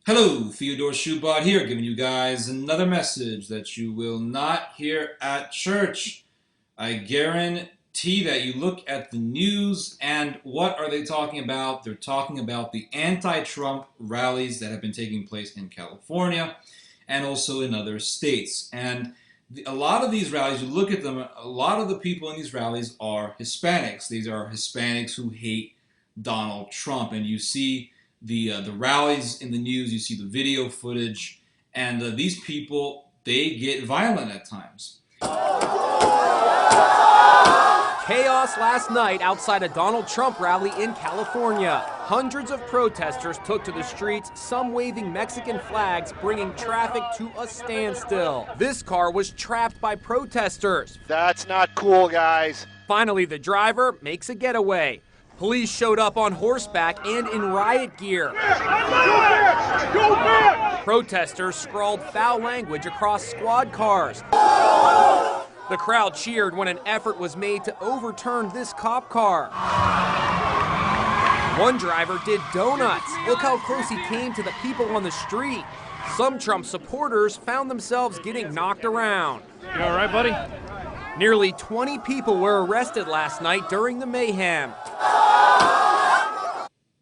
Hello, Theodore Shoebat here, giving you guys another message that you will not hear at church. I guarantee that you look at the news, and what are they talking about? They're talking about the anti-Trump rallies that have been taking place in California and also in other states. And a lot of these rallies, you look at them, a lot of the people in these rallies are Hispanics. These are Hispanics who hate Donald Trump, and you see the rallies in the news, you see the video footage, and these people, they get violent at times. Chaos last night outside a Donald Trump rally in California. Hundreds of protesters took to the streets, some waving Mexican flags, bringing traffic to a standstill. This car was trapped by protesters. That's not cool, guys. Finally, the driver makes a getaway. Police showed up on horseback and in riot gear. Go back! Go back! Protesters scrawled foul language across squad cars. The crowd cheered when an effort was made to overturn this cop car. One driver did donuts. Look how close he came to the people on the street. Some Trump supporters found themselves getting knocked around. You all right, buddy? Nearly 20 people were arrested last night during the mayhem.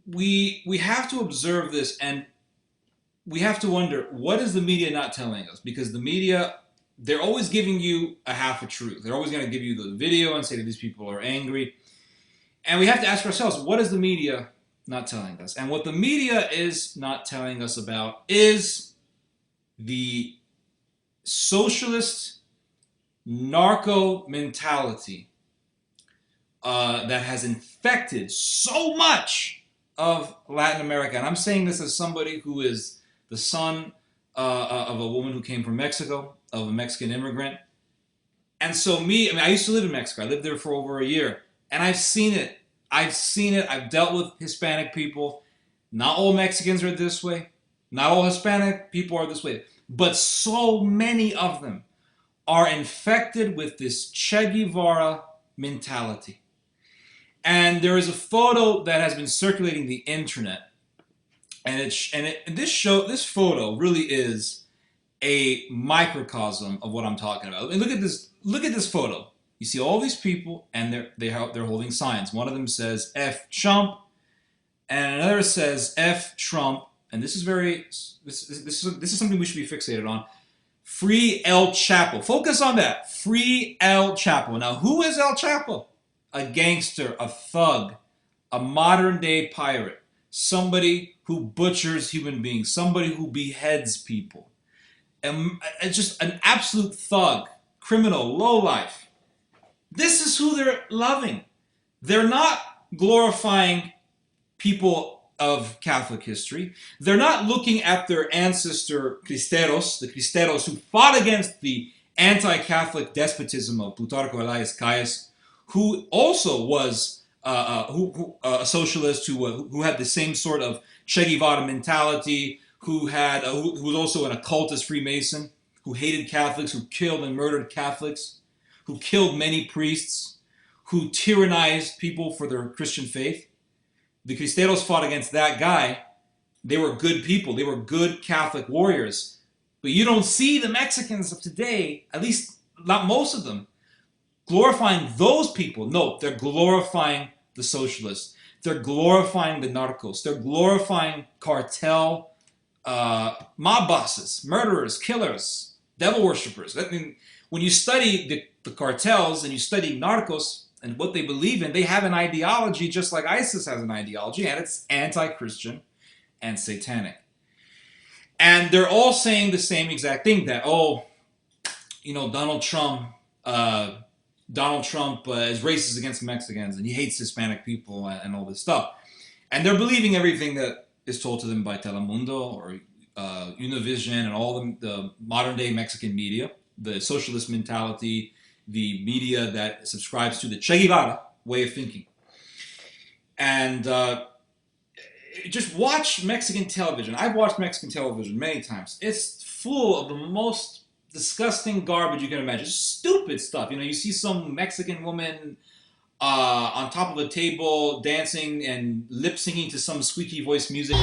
We have to observe this, and we have to wonder, what is the media not telling us? Because the media, they're always giving you a half a truth. They're always going to give you the video and say that these people are angry. And we have to ask ourselves, what is the media not telling us? And what the media is not telling us about is the socialist narco mentality that has infected so much of Latin America. And I'm saying this as somebody who is the son of a woman who came from Mexico, of a Mexican immigrant. And so I used to live in Mexico. I lived there for over a year. And I've seen it. I've dealt with Hispanic people. Not all Mexicans are this way. Not all Hispanic people are this way. But so many of them are infected with this Che Guevara mentality. And there is a photo that has been circulating the internet, and this photo really is a microcosm of what I'm talking about. And look at this photo. You see all these people, and they're holding signs. One of them says "F Trump," and another says "F Trump." And this is something we should be fixated on. Free El Chapo. Focus on that. Free El Chapo. Now, who is El Chapo? A gangster, a thug, a modern-day pirate, somebody who butchers human beings, somebody who beheads people, and just an absolute thug, criminal, lowlife. This is who they're loving. They're not glorifying people of Catholic history. They're not looking at their ancestor Cristeros, the Cristeros who fought against the anti-Catholic despotism of Plutarco Elias Calles, who also was a socialist who had the same sort of Che Guevara mentality, who was also an occultist Freemason, who hated Catholics, who killed and murdered Catholics, who killed many priests, who tyrannized people for their Christian faith. The Cristeros fought against that guy. They were good people. They were good Catholic warriors. But you don't see the Mexicans of today, at least not most of them, glorifying those people. No, they're glorifying the socialists. They're glorifying the narcos. They're glorifying cartel mob bosses, murderers, killers, devil worshippers. I mean, when you study the cartels and you study narcos and what they believe in, they have an ideology just like ISIS has an ideology, and it's anti-Christian and satanic. And they're all saying the same exact thing, that, Donald Trump is racist against Mexicans, and he hates Hispanic people and all this stuff. And they're believing everything that is told to them by Telemundo or Univision and all the modern-day Mexican media, the socialist mentality, the media that subscribes to the Che Guevara way of thinking. And just watch Mexican television. I've watched Mexican television many times. It's full of the most disgusting garbage you can imagine. Stupid stuff. You see some Mexican woman on top of a table dancing and lip-syncing to some squeaky voice music.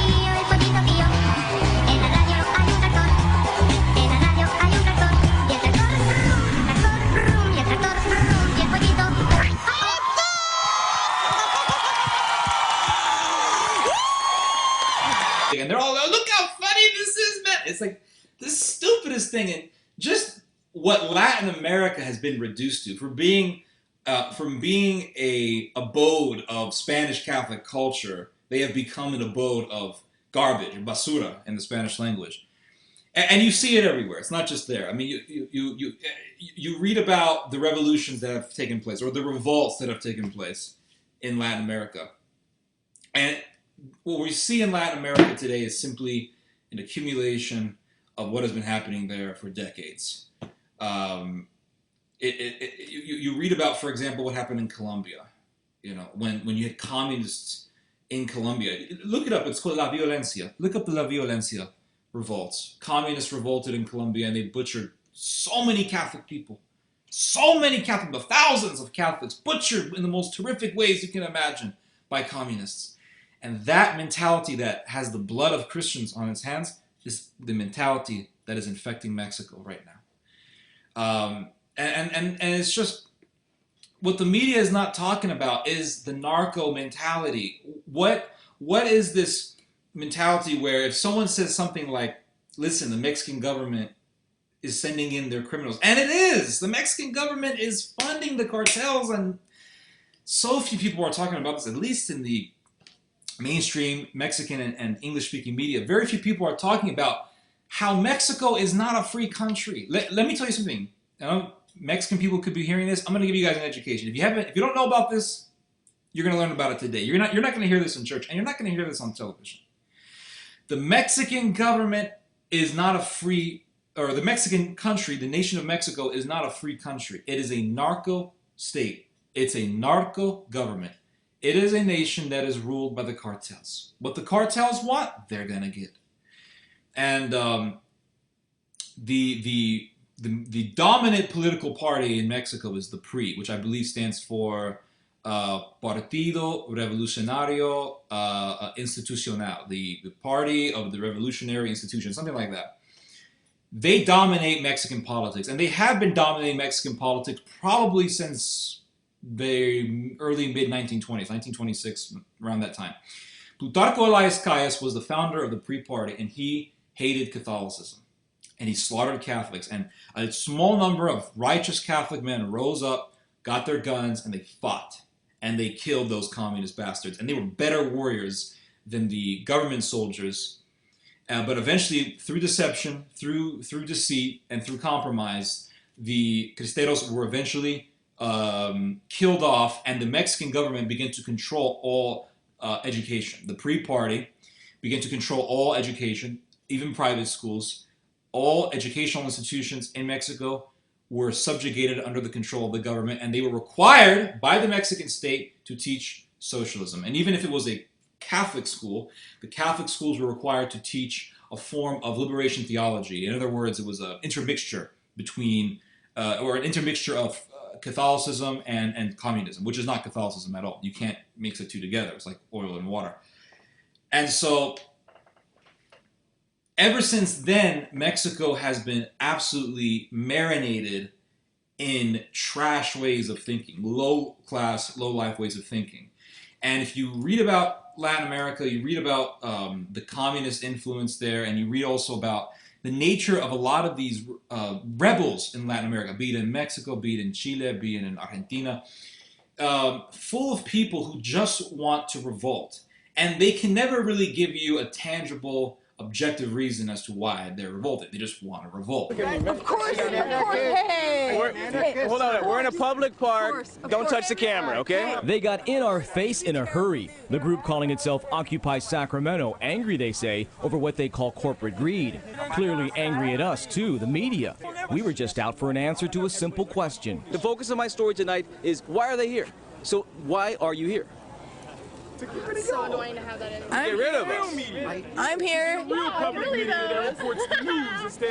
look how funny this is, man. It's like the stupidest thing. And just what Latin America has been reduced to, from being a abode of Spanish Catholic culture, they have become an abode of garbage, basura in the Spanish language. And you see it everywhere. It's not just there. I mean, you read about the revolutions that have taken place or the revolts that have taken place in Latin America. And what we see in Latin America today is simply an accumulation of what has been happening there for decades. You read about, for example, what happened in Colombia. You know, when you had communists in Colombia. Look it up. It's called La Violencia. Look up the La Violencia revolts. Communists revolted in Colombia and they butchered so many Catholic people. So many Catholic people, thousands of Catholics butchered in the most horrific ways you can imagine by communists. And that mentality that has the blood of Christians on its hands is the mentality that is infecting Mexico right now. And it's just, what the media is not talking about is the narco mentality. What is this mentality where if someone says something like, listen, the Mexican government is sending in their criminals, and it is, the Mexican government is funding the cartels, and so few people are talking about this, at least in the mainstream Mexican and English-speaking media. Very few people are talking about how Mexico is not a free country. Let me tell you something. Mexican people could be hearing this. I'm going to give you guys an education. If you don't know about this, you're going to learn about it today. You're not going to hear this in church, and you're not going to hear this on television. The Mexican government is not a free, or the Mexican country, the nation of Mexico, is not a free country. It is a narco state. It's a narco government. It is a nation that is ruled by the cartels. What the cartels want, they're going to get. And the dominant political party in Mexico is the PRI, which I believe stands for Partido Revolucionario Institucional, the party of the revolutionary institution, something like that. They dominate Mexican politics, and they have been dominating Mexican politics probably since the early mid-1920s, 1926, around that time. Plutarco Elias Calles was the founder of the PRI party, and he hated Catholicism. And he slaughtered Catholics. And a small number of righteous Catholic men rose up, got their guns, and they fought. And they killed those communist bastards. And they were better warriors than the government soldiers. But eventually, through deception, through deceit, and through compromise, the Cristeros were eventually killed off, and the Mexican government began to control all education. The PRI party began to control all education, even private schools. All educational institutions in Mexico were subjugated under the control of the government, and they were required by the Mexican state to teach socialism. And even if it was a Catholic school, the Catholic schools were required to teach a form of liberation theology. In other words, it was an intermixture between, or an intermixture of Catholicism and communism, which is not Catholicism at all. You can't mix the two together. It's like oil and water. And so, ever since then, Mexico has been absolutely marinated in trash ways of thinking, low-class, low-life ways of thinking. And if you read about Latin America, you read about the communist influence there, and you read also about the nature of a lot of these rebels in Latin America, be it in Mexico, be it in Chile, be it in Argentina, full of people who just want to revolt. And they can never really give you a tangible, objective reason as to why they're revolted. They just want to revolt. Of course. Hey! Hold on, we're in a public park. Don't touch the camera, okay? They got in our face in a hurry. The group calling itself Occupy Sacramento, angry, they say, over what they call corporate greed. Clearly angry at us, too, the media. We were just out for an answer to a simple question. The focus of my story tonight is, why are they here? So why are you here? It's so annoying to have that in. Get rid of us. I'm here.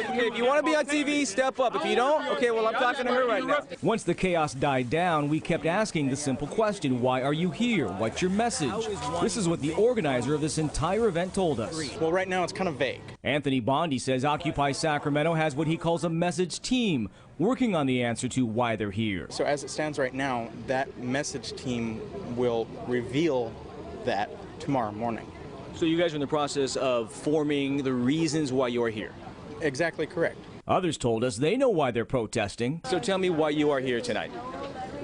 Okay, if you want to be on TV, step up. If you don't, okay, well, I'm talking to her right now. Once the chaos died down, we kept asking the simple question, why are you here? What's your message? This is what the organizer of this entire event told us. Well, right now it's kind of vague. Anthony Bondi says Occupy Sacramento has what he calls a message team, working on the answer to why they're here. So as it stands right now, that message team will reveal that tomorrow morning. So you guys are in the process of forming the reasons why you're here. Exactly correct. Others told us they know why they're protesting. So tell me why you are here tonight.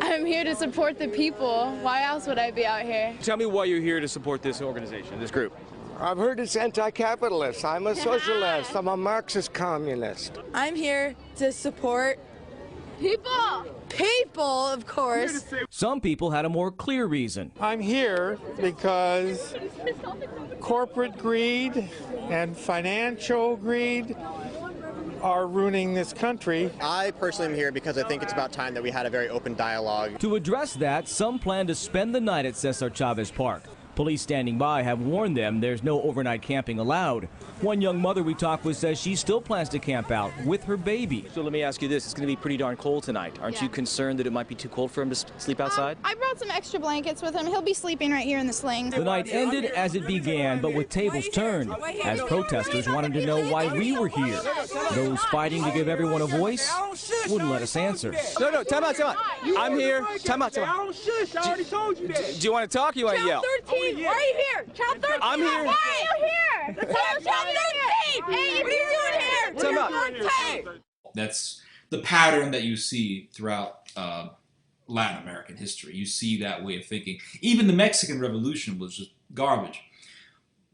I'm here to support the people. Why else would I be out here? Tell me why you're here to support this organization, this group. I've heard it's anti-capitalist. I'm a socialist. I'm a Marxist communist. I'm here to support People! people, of course. Some people had a more clear reason. I'm here because corporate greed and financial greed are ruining this country. I personally am here because I think it's about time that we had a very open dialogue. To address that, some plan to spend the night at Cesar Chavez Park. Police standing by have warned them there's no overnight camping allowed. One young mother we talked with says she still plans to camp out with her baby. So let me ask you this, it's going to be pretty darn cold tonight. Aren't you concerned that it might be too cold for him to sleep outside? I brought some extra blankets with him. He'll be sleeping right here in the sling. The night ended as it began, but with tables turned, as protesters wanted to know why we were here. Those fighting to give everyone a voice wouldn't let us answer. No, time out. I'm here. Time out. I don't shush. I already told you that. Do you want to talk or you want to yell? 13, why are you here? Child 13, I'm here. Why are you here? Child 13! Hey, what are you doing here? Time out. Hey! That's the pattern that you see throughout Latin American history. You see that way of thinking. Even the Mexican Revolution was just garbage.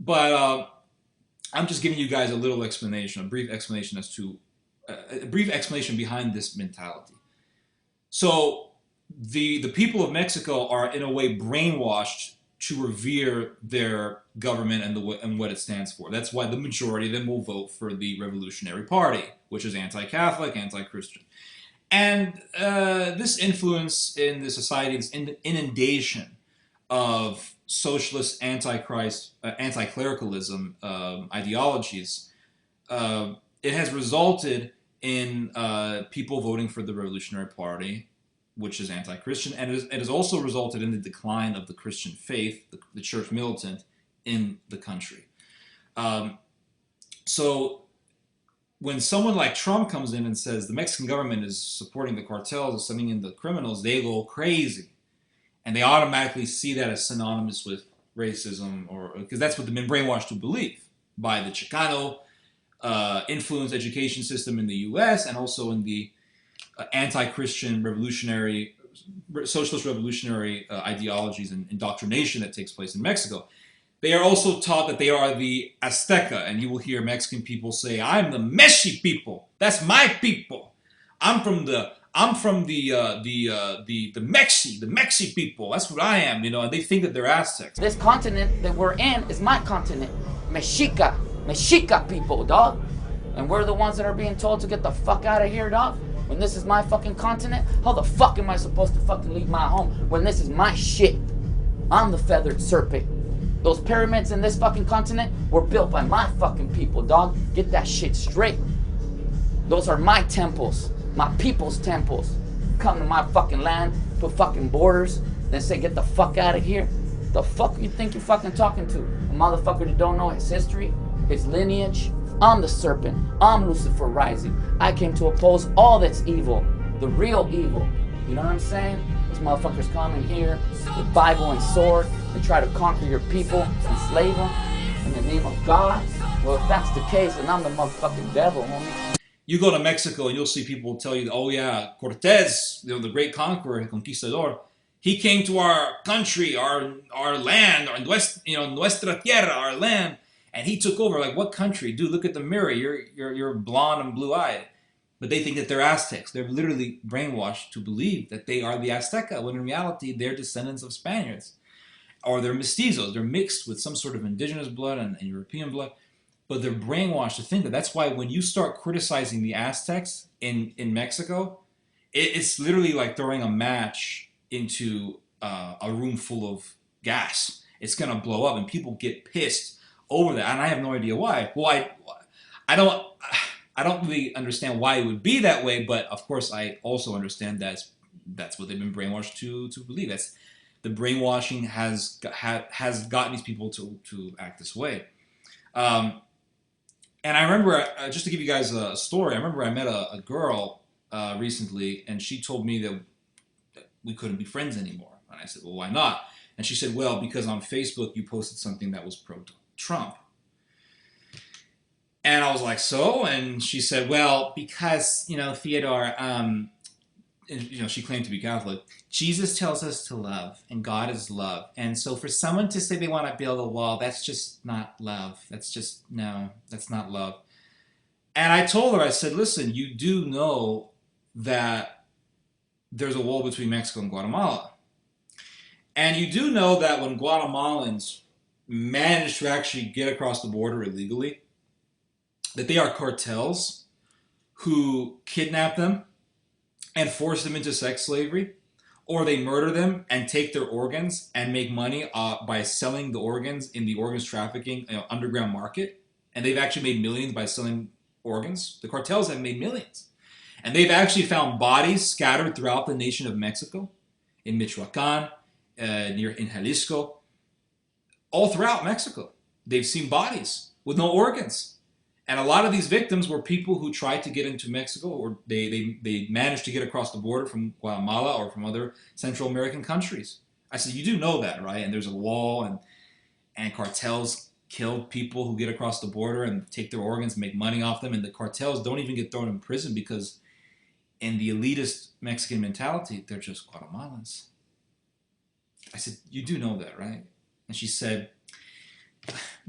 But I'm just giving you guys a little explanation, a brief explanation as to a brief explanation behind this mentality. So the people of Mexico are in a way brainwashed to revere their government and what it stands for. That's why the majority of them will vote for the Revolutionary Party, which is anti-Catholic, anti-Christian. And this influence in the society, this inundation of socialist, anti-clericalism ideologies, it has resulted in people voting for the Revolutionary Party, which is anti-Christian, and it has also resulted in the decline of the Christian faith, the church militant, in the country. So when someone like Trump comes in and says the Mexican government is supporting the cartels, is sending in the criminals, they go crazy. And they automatically see that as synonymous with racism, or because that's what they've been brainwashed to believe by the Chicano influenced education system in the U.S. and also in the anti-Christian revolutionary, socialist revolutionary ideologies and indoctrination that takes place in Mexico. They are also taught that they are the Azteca, and you will hear Mexican people say, "I'm the Meshi people. That's my people. I'm from the Mexi people. That's what I am." You know, and they think that they're Aztecs. This continent that we're in is my continent, Mexica people, dog. And we're the ones that are being told to get the fuck out of here, dog. When this is my fucking continent, how the fuck am I supposed to fucking leave my home when this is my shit? I'm the feathered serpent. Those pyramids in this fucking continent were built by my fucking people, dog. Get that shit straight. Those are my temples, my people's temples. Come to my fucking land, put fucking borders, then say get the fuck out of here. The fuck you think you're fucking talking to? A motherfucker that don't know his history, his lineage? I'm the serpent. I'm Lucifer rising. I came to oppose all that's evil, the real evil. You know what I'm saying? These motherfuckers come in here with Bible and sword and try to conquer your people, enslave them in the name of God. Well, if that's the case, then I'm the motherfucking devil, homie. You go to Mexico and you'll see people tell you, "Oh yeah, Cortez, you know, the great conqueror, el conquistador, he came to our country, our land, nuestra tierra, our land, and he took over." Like, what country? Dude, look at the mirror. You're blonde and blue-eyed. But they think that they're Aztecs. They're literally brainwashed to believe that they are the Azteca, when in reality they're descendants of Spaniards. Or they're mestizos. They're mixed with some sort of indigenous blood and European blood. But they're brainwashed to think that. That's why when you start criticizing the Aztecs in Mexico, it's literally like throwing a match into a room full of gas. It's going to blow up and people get pissed over that. And I have no idea why. Well, I don't really understand why it would be that way, but of course I also understand that's what they've been brainwashed to believe. That's the brainwashing has gotten these people to act this way. And I remember, just to give you guys a story, I remember I met a girl recently, and she told me that we couldn't be friends anymore. And I said, "Well, why not?" And she said, "Well, because on Facebook you posted something that was Trump. And I was like, so? And she said, well, because, Theodore, she claimed to be Catholic. Jesus tells us to love, and God is love. And so for someone to say they want to build a wall, that's just not love. That's not love. And I told her, I said, listen, you do know that there's a wall between Mexico and Guatemala. And you do know that when Guatemalans manage to actually get across the border illegally, that they are cartels who kidnap them and force them into sex slavery, or they murder them and take their organs and make money by selling the organs in the organs trafficking underground market. And they've actually made millions by selling organs. The cartels have made millions. And they've actually found bodies scattered throughout the nation of Mexico, in Michoacan, in Jalisco, all throughout Mexico. They've seen bodies with no organs. And a lot of these victims were people who tried to get into Mexico, or they managed to get across the border from Guatemala or from other Central American countries. I said, you do know that, right? And there's a wall, and cartels kill people who get across the border and take their organs and make money off them. And the cartels don't even get thrown in prison because in the elitist Mexican mentality, they're just Guatemalans. I said, you do know that, right? And she said,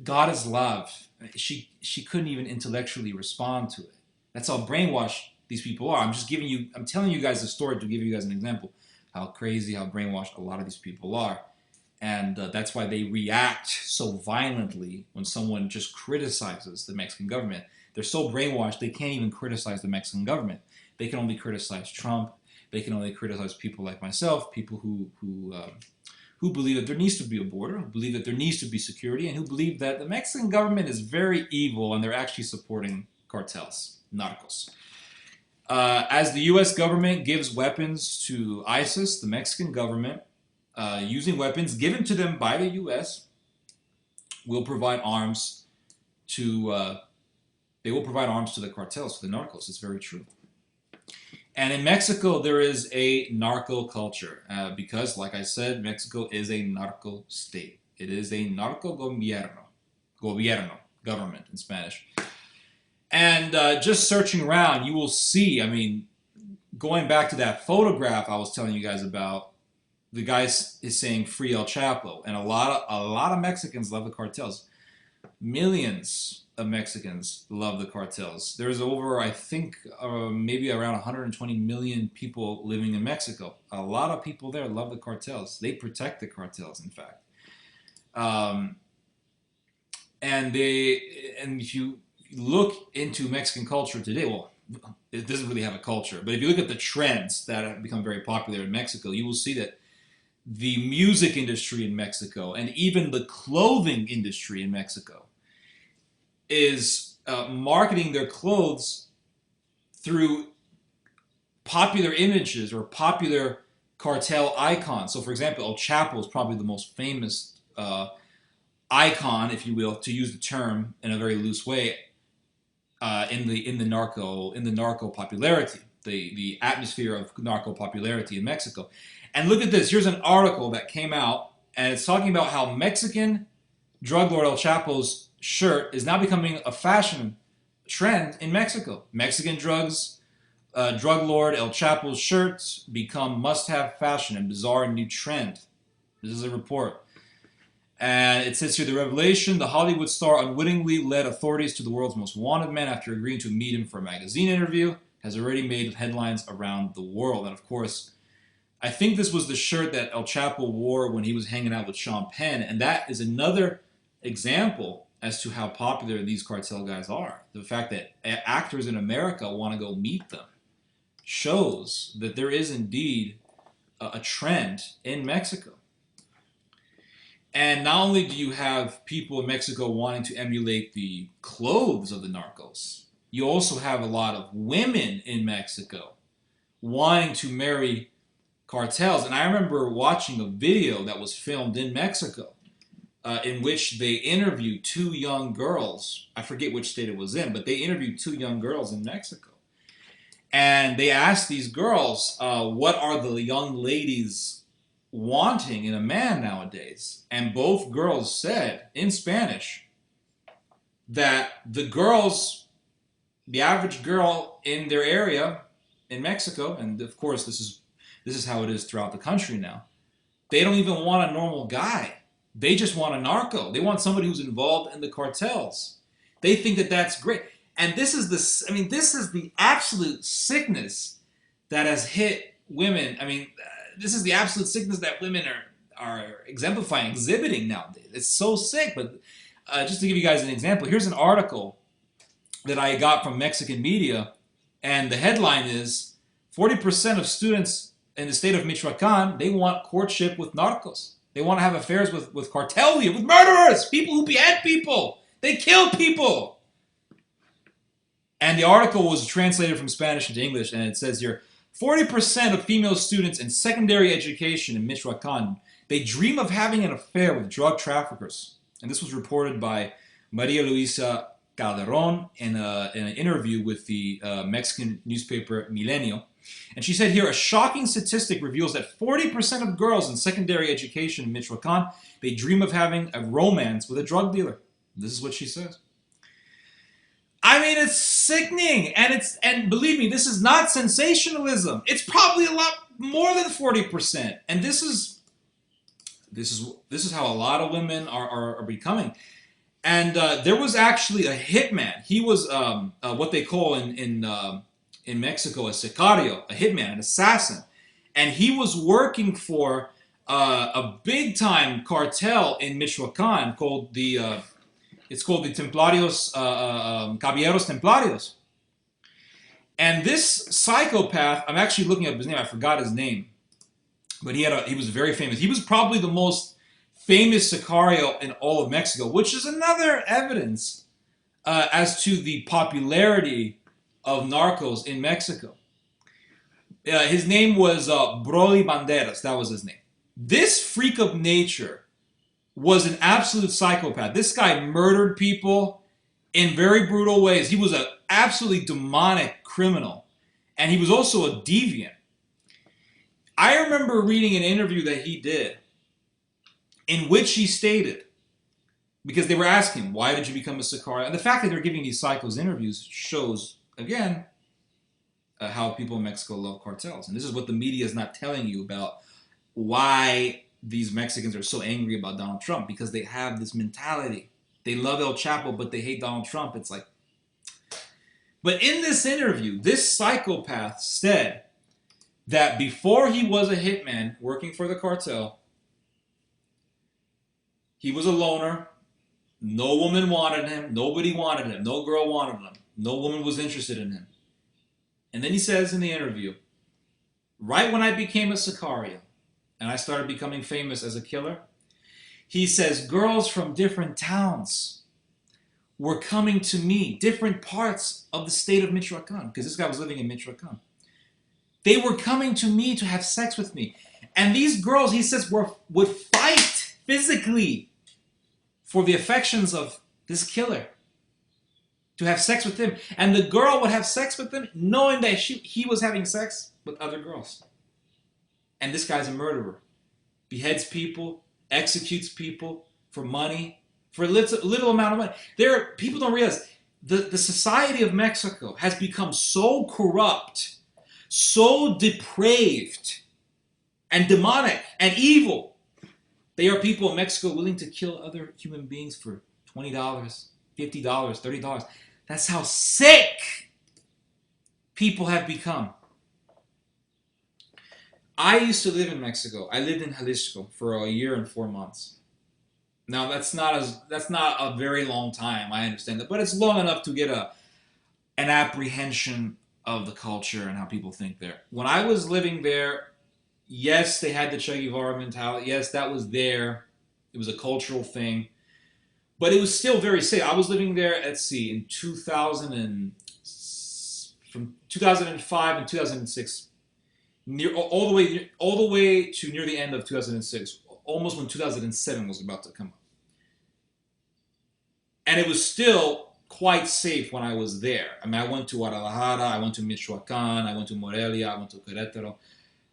God is love. She couldn't even intellectually respond to it. That's how brainwashed these people are. I'm telling you guys a story to give you guys an example how crazy, how brainwashed a lot of these people are. And that's why they react so violently when someone just criticizes the Mexican government. They're so brainwashed, they can't even criticize the Mexican government. They can only criticize Trump. They can only criticize people like myself, people who believe that there needs to be a border, who believe that there needs to be security, and who believe that the Mexican government is very evil and they're actually supporting cartels, narcos. As the U.S. government gives weapons to ISIS, the Mexican government, using weapons given to them by the U.S., will provide arms to the cartels, to the narcos. It's very true. And in Mexico, there is a narco culture because, like I said, Mexico is a narco state. It is a narco government in Spanish. And just searching around, you will see, going back to that photograph I was telling you guys about, the guy is saying free El Chapo. And a lot of Mexicans love the cartels. Millions of Mexicans love the cartels. There's over, I think, maybe around 120 million people living in Mexico. A lot of people there love the cartels. They protect the cartels, in fact. And if you look into Mexican culture today, well, it doesn't really have a culture, but if you look at the trends that have become very popular in Mexico, you will see that the music industry in Mexico and even the clothing industry in Mexico is marketing their clothes through popular images or popular cartel icons. So, for example, El Chapo is probably the most famous icon, if you will, to use the term in a very loose way, in the narco popularity, the atmosphere of narco popularity in Mexico. And look at this. Here's an article that came out, and it's talking about how Mexican drug lord El Chapo's shirt is now becoming a fashion trend in Mexico. Mexican drug lord El Chapo's shirts become must-have fashion and bizarre new trend. This is a report. And it says here, the revelation, the Hollywood star unwittingly led authorities to the world's most wanted man after agreeing to meet him for a magazine interview, has already made headlines around the world. And of course, I think this was the shirt that El Chapo wore when he was hanging out with Sean Penn. And that is another example as to how popular these cartel guys are. The fact that actors in America want to go meet them shows that there is indeed a trend in Mexico. And not only do you have people in Mexico wanting to emulate the clothes of the narcos, you also have a lot of women in Mexico wanting to marry cartels. And I remember watching a video that was filmed in Mexico in which they interviewed two young girls. I forget which state it was in, but they interviewed two young girls in Mexico. And they asked these girls, what are the young ladies wanting in a man nowadays? And both girls said, in Spanish, that the girls, the average girl in their area in Mexico, and of course this is how it is throughout the country now, they don't even want a normal guy. They just want a narco. They want somebody who's involved in the cartels. They think that that's great. And this is the absolute sickness that has hit women. I mean, this is the absolute sickness that women are exemplifying, exhibiting nowadays. It's so sick. But just to give you guys an example, here's an article that I got from Mexican media, and the headline is 40% of students in the state of Michoacan, they want courtship with narcos. They want to have affairs with cartel leaders, with murderers, people who behead people. They kill people. And the article was translated from Spanish into English, and it says here, 40% of female students in secondary education in Michoacan, they dream of having an affair with drug traffickers. And this was reported by Maria Luisa Calderon in an interview with the Mexican newspaper Milenio. And she said here, a shocking statistic reveals that 40% of girls in secondary education in Michoacan, they dream of having a romance with a drug dealer. This is what she says. I mean, it's sickening, and believe me, this is not sensationalism. It's probably a lot more than 40%, and this is how a lot of women are becoming. And there was actually a hitman. He was what they call in Mexico a sicario, a hitman, an assassin, and he was working for a big time cartel in Michoacan called the Templarios, Caballeros Templarios. And this psychopath, I'm actually looking up his name, I forgot his name, but he was very famous. He was probably the most famous sicario in all of Mexico, which is another evidence as to the popularity of narcos in Mexico. His name was Broly Banderas, that was his name. This freak of nature was an absolute psychopath. This guy murdered people in very brutal ways. He was an absolutely demonic criminal. And he was also a deviant. I remember reading an interview that he did in which he stated, because they were asking, why did you become a sicario? And the fact that they're giving these psychos interviews shows, again, how people in Mexico love cartels. And this is what the media is not telling you about why these Mexicans are so angry about Donald Trump, because they have this mentality. They love El Chapo, but they hate Donald Trump. It's like... But in this interview, this psychopath said that before he was a hitman working for the cartel, he was a loner. No woman wanted him. Nobody wanted him. No girl wanted him. No woman was interested in him. And then he says in the interview, right when I became a sicario, and I started becoming famous as a killer, he says girls from different towns were coming to me, different parts of the state of Michoacan, because this guy was living in Michoacan. They were coming to me to have sex with me. And these girls, he says, would fight physically for the affections of this killer, to have sex with him. And the girl would have sex with him knowing that he was having sex with other girls. And this guy's a murderer. Beheads people, executes people for money, for a little amount of money. People don't realize, the society of Mexico has become so corrupt, so depraved, and demonic, and evil. They are people in Mexico willing to kill other human beings for $20, $50, $30. That's how sick people have become. I used to live in Mexico. I lived in Jalisco for a year and 4 months. Now that's not a very long time. I understand that, but it's long enough to get an apprehension of the culture and how people think there. When I was living there, yes, they had the Che Guevara mentality. Yes, that was there. It was a cultural thing, but it was still very safe. I was living there. Let's see, in from 2005 and 2006. All the way to near the end of 2006, almost when 2007 was about to come up. And it was still quite safe when I was there. I mean, I went to Guadalajara, I went to Michoacan, I went to Morelia, I went to Querétaro.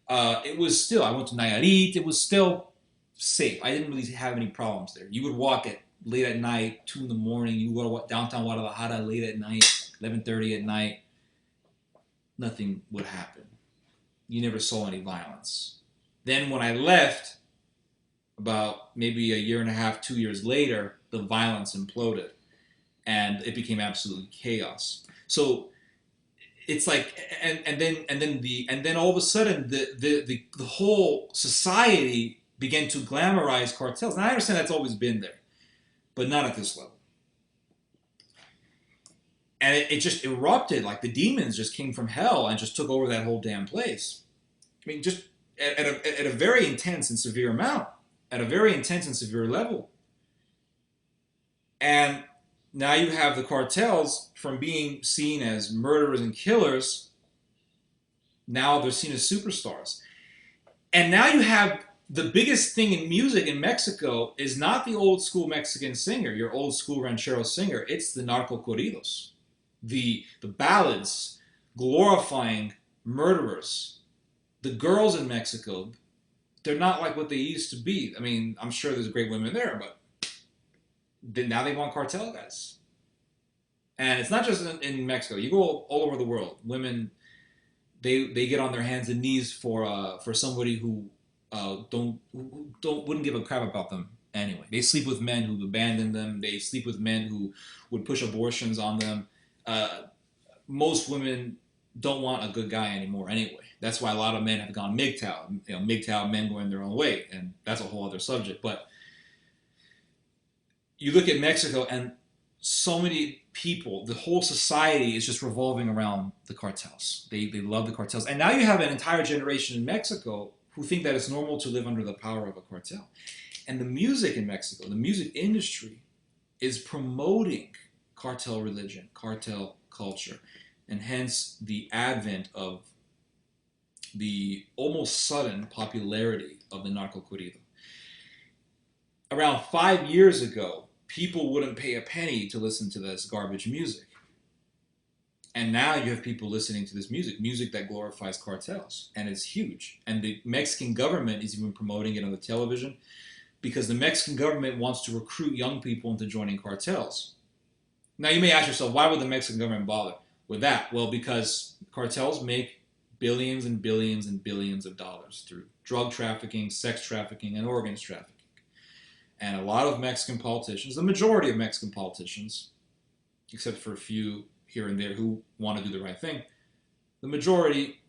I went to Nayarit, it was still safe. I didn't really have any problems there. You would walk at late at night, 2 in the morning. You go to downtown Guadalajara late at night, 11:30 at night. Nothing would happen. You never saw any violence. Then when I left, about maybe a year and a half, 2 years later, the violence imploded, and it became absolute chaos. So it's like, and then all of a sudden, the whole society began to glamorize cartels. And I understand that's always been there, but not at this level. And it just erupted, like the demons just came from hell and just took over that whole damn place. I mean, just at a very intense and severe amount, at a very intense and severe level. And now you have the cartels, from being seen as murderers and killers, now they're seen as superstars. And now you have the biggest thing in music in Mexico is not the old school Mexican singer, your old school ranchero singer. It's the narco corridos, the ballads glorifying murderers. The girls in Mexico, they're not like what they used to be. I mean, I'm sure there's great women there, but now they want cartel guys. And it's not just in Mexico. You go all over the world. Women, they get on their hands and knees for somebody who wouldn't give a crap about them anyway. They sleep with men who abandoned them. They sleep with men who would push abortions on them. Most women don't want a good guy anymore anyway. That's why a lot of men have gone MGTOW. You know, MGTOW men going their own way, and that's a whole other subject. But you look at Mexico, and so many people, the whole society is just revolving around the cartels. They love the cartels. And now you have an entire generation in Mexico who think that it's normal to live under the power of a cartel. And the music in Mexico, the music industry, is promoting cartel religion, cartel culture, and hence the advent of the almost sudden popularity of the narco corrido. Around 5 years ago, people wouldn't pay a penny to listen to this garbage music. And now you have people listening to this music that glorifies cartels. And it's huge. And the Mexican government is even promoting it on the television because the Mexican government wants to recruit young people into joining cartels. Now you may ask yourself, why would the Mexican government bother with that? Well, because cartels make billions and billions and billions of dollars through drug trafficking, sex trafficking, and organs trafficking. And a lot of Mexican politicians, the majority of Mexican politicians, except for a few here and there who want to do the right thing, the majority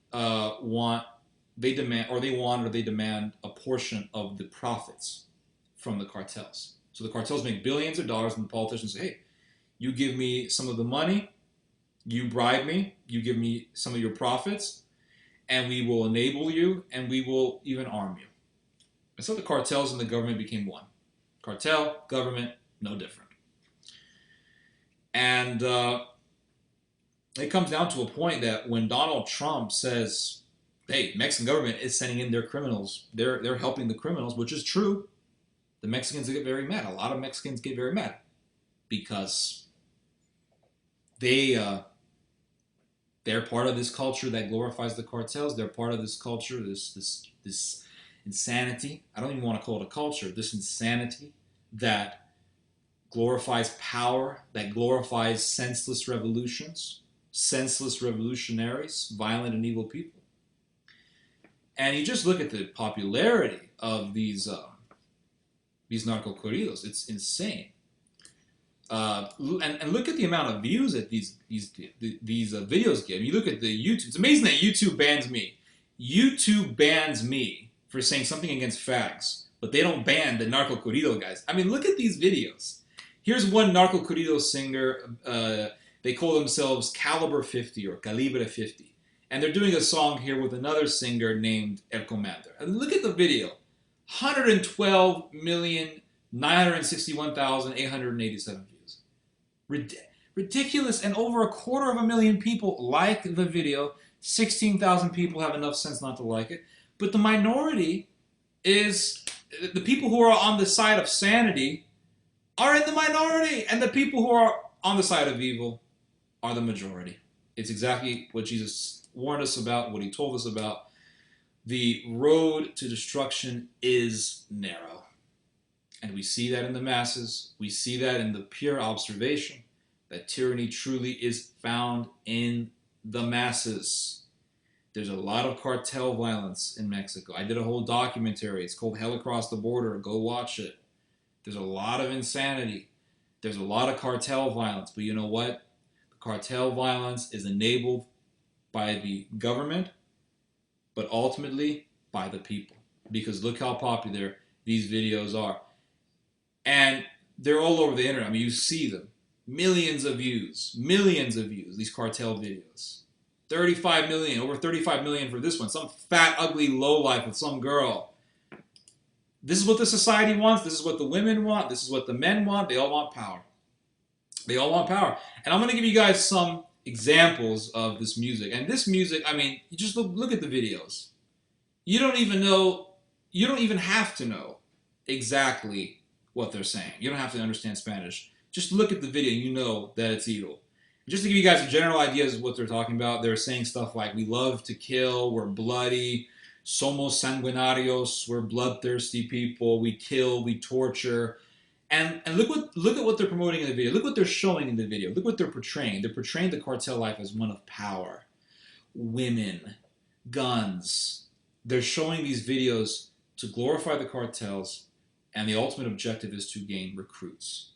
they demand a portion of the profits from the cartels. So the cartels make billions of dollars, and the politicians say, hey, you give me some of the money, you bribe me, you give me some of your profits, and we will enable you, and we will even arm you. And so the cartels and the government became one. Cartel, government, no different. And it comes down to a point that when Donald Trump says, hey, Mexican government is sending in their criminals, they're helping the criminals, which is true, the Mexicans get very mad. A lot of Mexicans get very mad because they're part of this culture that glorifies the cartels. They're part of this culture, this insanity. I don't even want to call it a culture. This insanity that glorifies power, that glorifies senseless revolutions, senseless revolutionaries, violent and evil people. And you just look at the popularity of these narco corridos. It's insane. And look at the amount of views that these videos get. You look at the YouTube. It's amazing that YouTube bans me. YouTube bans me for saying something against fags, but they don't ban the narco corrido guys. I mean, look at these videos. Here's one narco corrido singer. They call themselves Caliber 50 or Calibre 50. And they're doing a song here with another singer named El Commander. And look at the video. 112,961,887 views. Ridiculous. And over 250,000 people like the video. 16,000 people have enough sense not to like it. But the minority is the people who are on the side of sanity are in the minority. And the people who are on the side of evil are the majority. It's exactly what Jesus warned us about, what he told us about. The road to destruction is narrow. And we see that in the masses. We see that in the pure observation that tyranny truly is found in the masses. There's a lot of cartel violence in Mexico. I did a whole documentary. It's called Hell Across the Border. Go watch it. There's a lot of insanity. There's a lot of cartel violence. But you know what? The cartel violence is enabled by the government, but ultimately by the people. Because look how popular these videos are. And they're all over the internet. I mean, you see them. Millions of views, these cartel videos. 35 million, over 35 million for this one. Some fat, ugly lowlife with some girl. This is what the society wants. This is what the women want. This is what the men want. They all want power. They all want power. And I'm going to give you guys some examples of this music. And this music, I mean, you just look at the videos. You don't even know, you don't even have to know exactly what they're saying. You don't have to understand Spanish. Just look at the video and you know that it's evil. Just to give you guys a general idea of what they're talking about, they're saying stuff like, we love to kill, we're bloody, somos sanguinarios, we're bloodthirsty people, we kill, we torture. And look at what they're promoting in the video. Look what they're showing in the video. Look what they're portraying. They're portraying the cartel life as one of power, women, guns. They're showing these videos to glorify the cartels, and the ultimate objective is to gain recruits.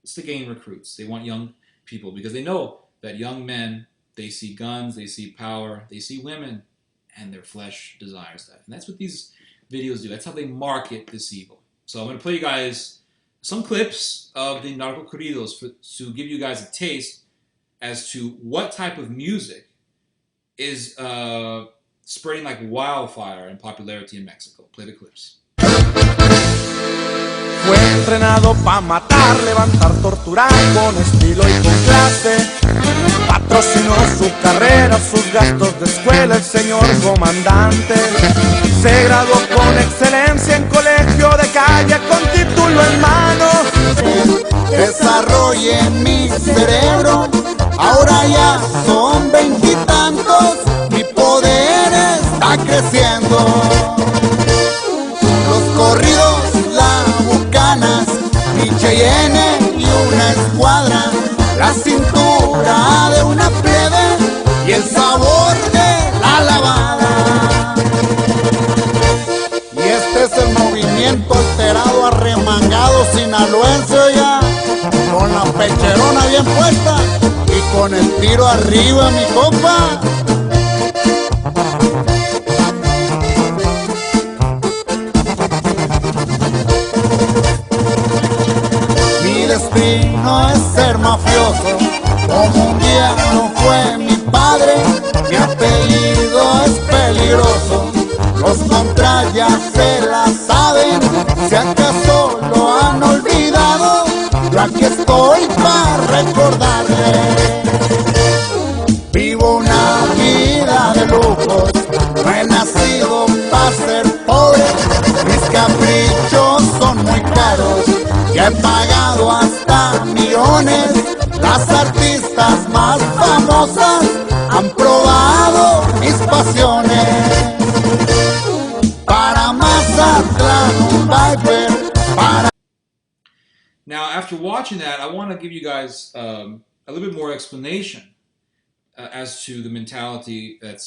It's to gain recruits. They want young people because they know that young men, they see guns, they see power, they see women, and their flesh desires that. And that's what these videos do. That's how they market this evil. So I'm going to play you guys some clips of the narco corridos to give you guys a taste as to what type of music is spreading like wildfire in popularity in Mexico. Play the clips. Fue entrenado pa' matar, levantar, torturar con estilo y con clase. Patrocinó su carrera, sus gastos de escuela el señor comandante. Se graduó con excelencia en colegio de calle con título en mano. Desarrollé en mi cerebro, ahora ya son 20 y tantos, mi poder está creciendo. Los corridos, mi Cheyenne y una escuadra, la cintura de una plebe y el sabor de la lavada. Y este es el movimiento alterado, arremangado, sinaloense ya, con la pecherona bien puesta y con el tiro arriba, mi compa. No es ser mafioso, como un día no fue mi padre, mi apellido es peligroso, los contras ya se la saben, si acaso lo han olvidado, yo aquí estoy para recordarles. Vivo una vida de lujos, no he nacido para ser pobre, mis caprichos son muy caros, ya he pagado hasta millones, las artistas más famosas han probado mis pasiones. Para Mazatlán un Viper, para... Now, after watching that, I want to give you guys a little bit more explanation as to the mentality that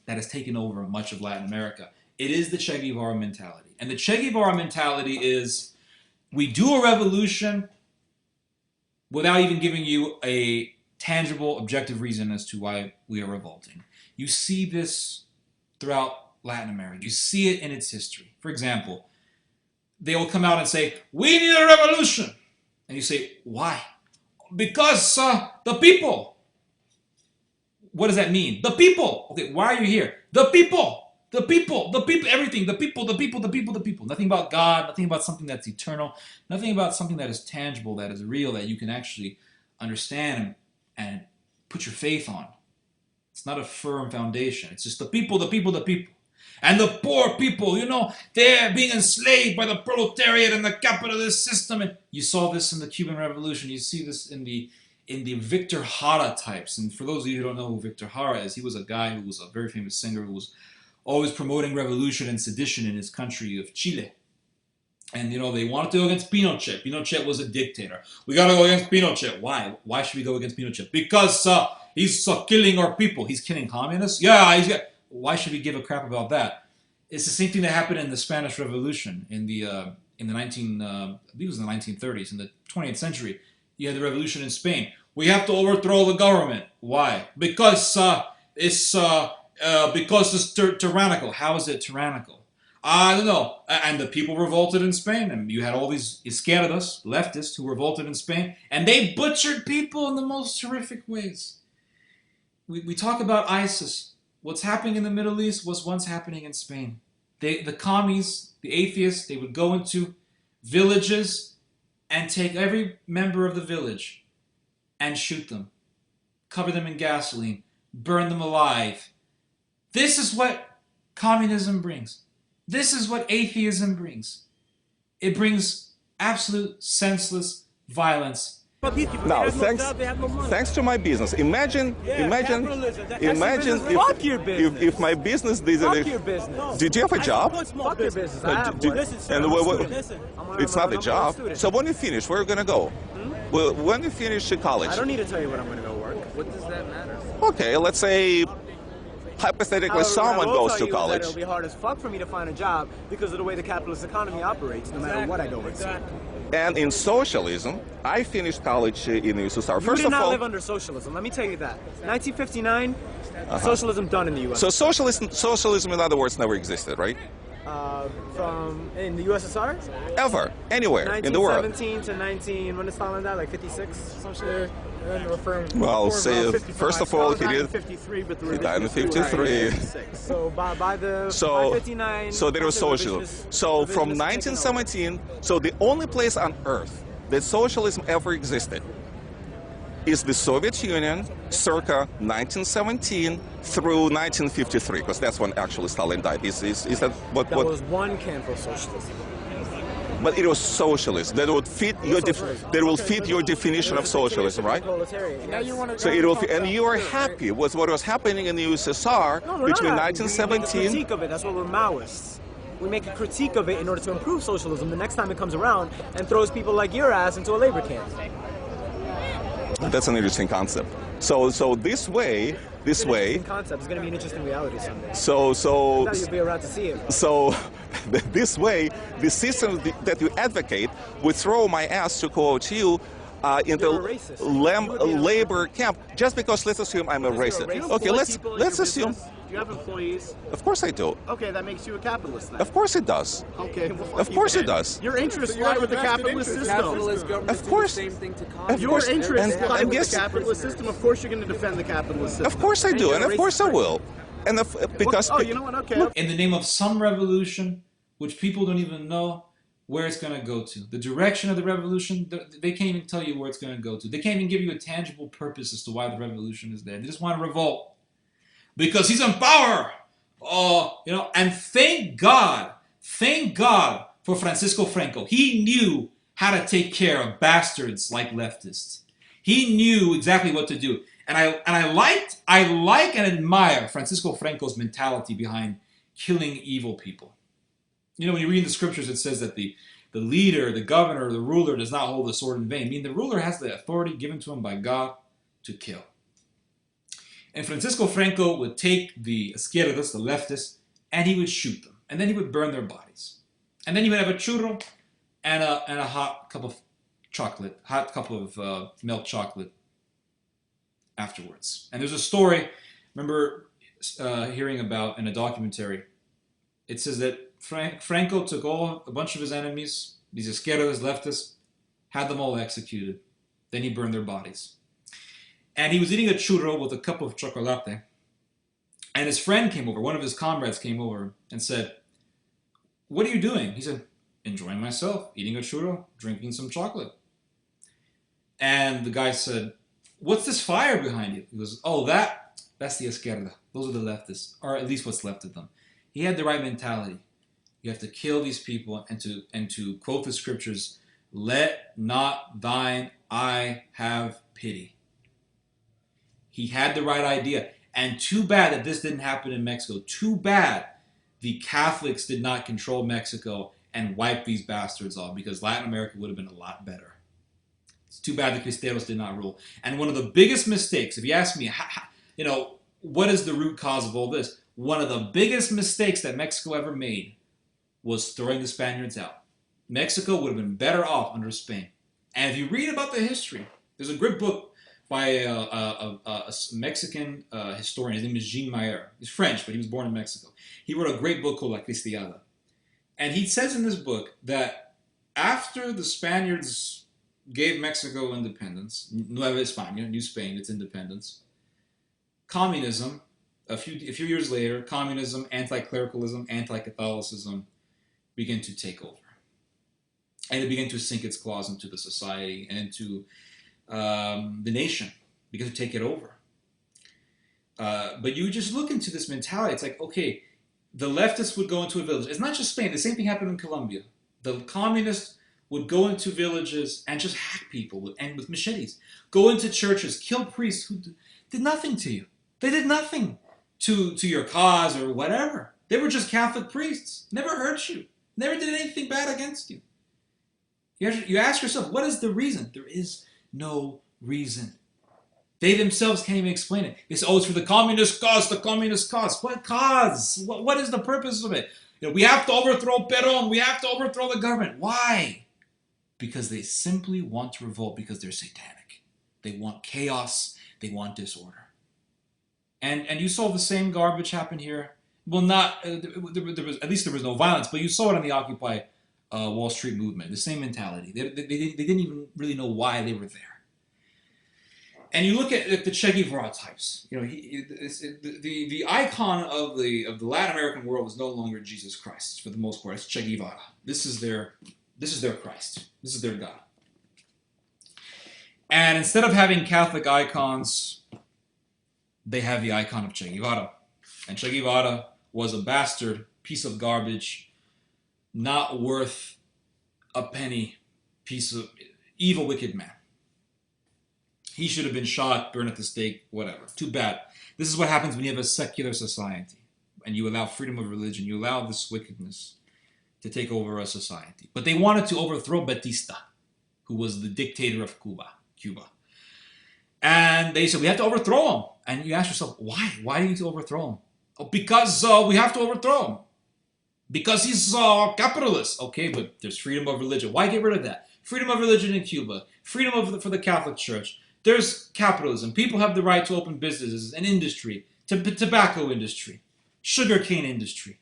has taken over much of Latin America. It is the Che Guevara mentality. And the Che Guevara mentality is, we do a revolution without even giving you a tangible, objective reason as to why we are revolting. You see this throughout Latin America. You see it in its history. For example, they will come out and say, we need a revolution. And you say, why? Because the people. What does that mean? The people. Okay, why are you here? The people. The people, everything, the people. Nothing about God, nothing about something that's eternal, nothing about something that is tangible, that is real, that you can actually understand and put your faith on. It's not a firm foundation. It's just the people. And the poor people, you know, they're being enslaved by the proletariat and the capitalist system. And you saw this in the Cuban Revolution. You see this in the Victor Jara types. And for those of you who don't know who Victor Jara is, he was a guy who was a very famous singer who was always promoting revolution and sedition in his country of Chile. And, they wanted to go against Pinochet. Pinochet was a dictator. We got to go against Pinochet. Why? Why should we go against Pinochet? Because he's killing our people. He's killing communists? Yeah. Why should we give a crap about that? It's the same thing that happened in the Spanish Revolution in the I believe it was in the 1930s, in the 20th century. You had the revolution in Spain. We have to overthrow the government. Why? Because it's tyrannical. How is it tyrannical? I don't know. And the people revolted in Spain, and you had all these izquierdas, leftists, who revolted in Spain, and they butchered people in the most horrific ways. We talk about ISIS. What's happening in the Middle East was once happening in Spain. The commies, the atheists, they would go into villages and take every member of the village and shoot them, cover them in gasoline, burn them alive. This is what communism brings. This is what atheism brings. It brings absolute senseless violence. Now, thanks to my business. Imagine if my business didn't. Did you have a job? Fuck your business. It's not a job. So when you finish, where are you gonna go? Well, when you finish college. I don't need to tell you when I'm gonna go work. What does that matter? Okay, let's say hypothetically someone goes to college. It'll be hard as fuck for me to find a job because of the way the capitalist economy operates, no matter what I go into. And in socialism, I finished college in the USSR. You did not live under socialism. Let me tell you that. 1959, socialism done in the U.S. So socialism, in other words, never existed, right? In the USSR? Ever, anywhere in the world. 1917 to when did Stalin die? Like 56, some shit. Well, say first of all, he died in 53. So by 59. So there was socialism. So from 1917, so the only place on earth that socialism ever existed is the Soviet Union, circa 1917 through 1953, because that's when actually Stalin died. Is that what? That was one camp of socialism. But it was socialist. That would fit your definition of socialism, right? So it will fit, and you are happy with what was happening in the USSR between 1917. We critique of it. That's what we're Maoists. We make a critique of it in order to improve socialism the next time it comes around and throws people like your ass into a labor camp. That's an interesting concept. So this way. Concept is going to be an interesting reality someday. So you'll be around to see it. So this way, the system that you advocate would throw my ass, to quote you, into labor camp just because, let's assume, I'm a racist. Okay, let's assume. Do you have employees? Of course I do. Okay, that makes you a capitalist then. Of course it does. Okay. Of course it does. Your interests lie with the capitalist system. Of course. Your interests lie with the capitalist system. Of course you're going to defend the capitalist system. Of course I do, and of course I will. And because. Oh, you know what? Okay. In the name of some revolution, which people don't even know where it's going to go to. The direction of the revolution, they can't even tell you where it's going to go to. They can't even give you a tangible purpose as to why the revolution is there. They just want to revolt. Because he's in power. And thank God for Francisco Franco. He knew how to take care of bastards like leftists. He knew exactly what to do. And I like and admire Francisco Franco's mentality behind killing evil people. When you read in the scriptures, it says that the leader, the governor, the ruler does not hold the sword in vain. I mean, the ruler has the authority given to him by God to kill. And Francisco Franco would take the izquierdas, the leftists, and he would shoot them. And then he would burn their bodies. And then he would have a churro and a hot cup of milk chocolate afterwards. And there's a story, I remember hearing about in a documentary. It says that Franco took a bunch of his enemies, these izquierdas, leftists, had them all executed. Then he burned their bodies. And he was eating a churro with a cup of chocolate. And his friend came over, one of his comrades came over and said, "What are you doing?" He said, "Enjoying myself, eating a churro, drinking some chocolate." And the guy said, "What's this fire behind you?" He goes, "Oh, that's the izquierda. Those are the leftists, or at least what's left of them." He had the right mentality. You have to kill these people and to quote the scriptures, "Let not thine eye have pity." He had the right idea. And too bad that this didn't happen in Mexico. Too bad the Catholics did not control Mexico and wipe these bastards off, because Latin America would have been a lot better. It's too bad the Cristeros did not rule. And one of the biggest mistakes, if you ask me, what is the root cause of all this? One of the biggest mistakes that Mexico ever made was throwing the Spaniards out. Mexico would have been better off under Spain. And if you read about the history, there's a great book by a Mexican historian. His name is Jean Mayer. He's French, but he was born in Mexico. He wrote a great book called La Cristiada. And he says in this book that after the Spaniards gave Mexico independence, Nueva España, New Spain, its independence, communism, a few years later, communism, anti-clericalism, anti-Catholicism began to take over. And it began to sink its claws into the society and into the nation, began to take it over. But you just look into this mentality, it's like, okay, the leftists would go into a village. It's not just Spain, the same thing happened in Colombia. The communists would go into villages and just hack people with machetes. Go into churches, kill priests who did nothing to you. They did nothing to your cause or whatever. They were just Catholic priests. Never hurt you. Never did anything bad against you. You ask yourself, what is the reason? There is no reason. They themselves can't even explain it. They say, oh, it's for the communist cause, the communist cause. What cause? What is the purpose of it? We have to overthrow Perón. We have to overthrow the government. Why? Because they simply want to revolt, because they're satanic. They want chaos. They want disorder. And you saw the same garbage happen here. Well, not, at least there was no violence, but you saw it on the Occupy Wall Street movement. The same mentality. They didn't even really know why they were there. And you look at the Che Guevara types. The icon of the Latin American world is no longer Jesus Christ for the most part. It's Che Guevara. This is their Christ. This is their God. And instead of having Catholic icons, they have the icon of Che Guevara. And Che Guevara was a bastard, piece of garbage, not worth a penny, piece of evil, wicked man. He should have been shot, burned at the stake, whatever. Too bad. This is what happens when you have a secular society and you allow freedom of religion. You allow this wickedness to take over a society. But they wanted to overthrow Batista, who was the dictator of Cuba. And they said, we have to overthrow him. And you ask yourself, why? Why do you need to overthrow him? Oh, because we have to overthrow him. Because he's capitalist. Okay, but there's freedom of religion. Why get rid of that? Freedom of religion in Cuba. Freedom for the Catholic Church. There's capitalism. People have the right to open businesses and industry, tobacco industry, sugarcane industry.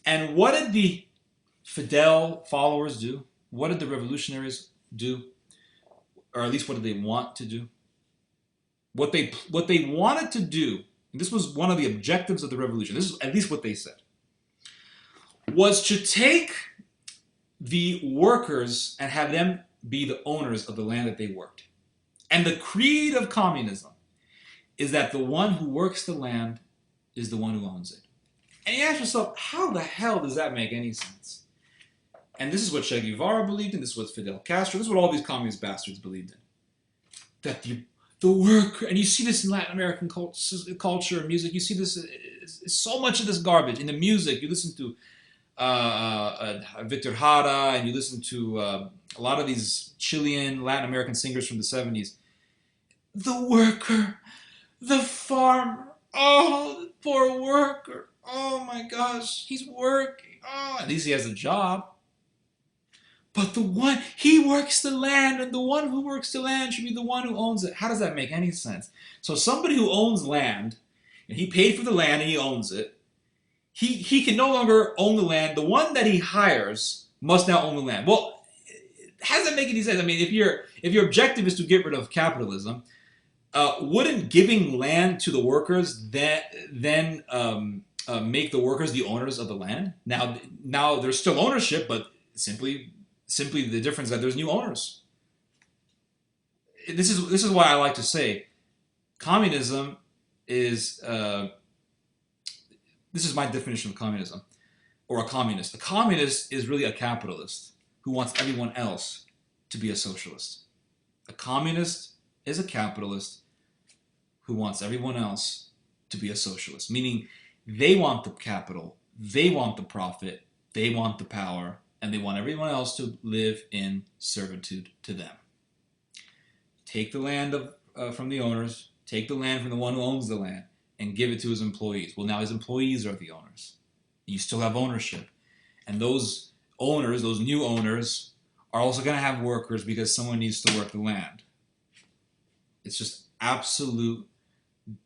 And what did the Fidel followers do? What did the revolutionaries do? Or at least what did they want to do? What they wanted to do, and this was one of the objectives of the revolution, this is at least what they said, was to take the workers and have them be the owners of the land that they worked. And the creed of communism is that the one who works the land is the one who owns it. And you ask yourself, how the hell does that make any sense? And this is what Che Guevara believed in, this is what Fidel Castro, this is what all these communist bastards believed in. That the worker, and you see this in Latin American culture and music, you see this, so much of this garbage. In the music, you listen to Victor Jara, and you listen to a lot of these Chilean, Latin American singers from the 70s. The worker, the farmer, oh, the poor worker, oh my gosh, he's working, oh, at least he has a job. But he works the land, and the one who works the land should be the one who owns it. How does that make any sense? So somebody who owns land, and he paid for the land and he owns it, he can no longer own the land. The one that he hires must now own the land. Well, how does that make any sense? I mean, if your objective is to get rid of capitalism, wouldn't giving land to the workers then make the workers the owners of the land? Now there's still ownership, but simply the difference that there's new owners. This is why I like to say communism is this is my definition of communism, or a communist. A communist is really a capitalist who wants everyone else to be a socialist. A communist is a capitalist who wants everyone else to be a socialist, meaning they want the capital, they want the profit, They want the power, and they want everyone else to live in servitude to them. Take the land from the owners, take the land from the one who owns the land, and give it to his employees. Well, now his employees are the owners. You still have ownership. And those owners, those new owners, are also going to have workers because someone needs to work the land. It's just absolute